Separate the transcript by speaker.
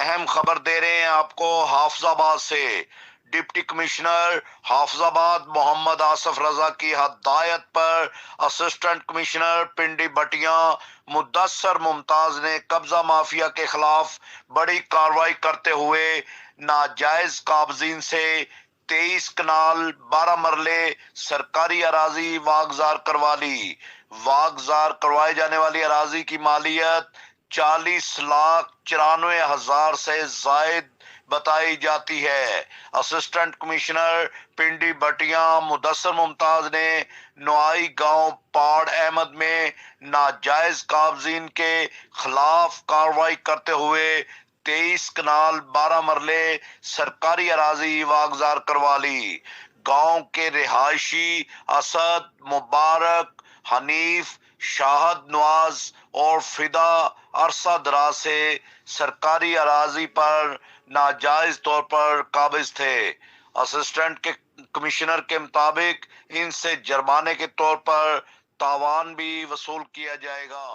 Speaker 1: اہم خبر دے رہے ہیں آپ کو حافظ آباد سے۔ ڈپٹی کمشنر حافظ آباد محمد آصف رضا کی ہدایت پر اسسٹنٹ کمشنر پنڈی بٹیاں مدثر ممتاز نے قبضہ مافیا کے خلاف بڑی کارروائی کرتے ہوئے ناجائز قابضین سے 23 کنال 12 مرلے سرکاری اراضی واگزار کروا لی۔ واگزار کروائے جانے والی اراضی کی مالیت 40,94,000 سے زائد بتائی جاتی ہے۔ اسسٹنٹ کمشنر پنڈی بٹیاں مدثر ممتاز نے نوائی گاؤں پاڑ احمد میں ناجائز قابضین کے خلاف کارروائی کرتے ہوئے 23 کنال 12 مرلے سرکاری اراضی واگزار کروا لی۔ گاؤں کے رہائشی اسد، مبارک، حنیف، شاہد نواز اور فدا عرصہ دراز سے سرکاری اراضی پر ناجائز طور پر قابض تھے۔ اسسٹنٹ کمشنر کے مطابق ان سے جرمانے کے طور پر تاوان بھی وصول کیا جائے گا۔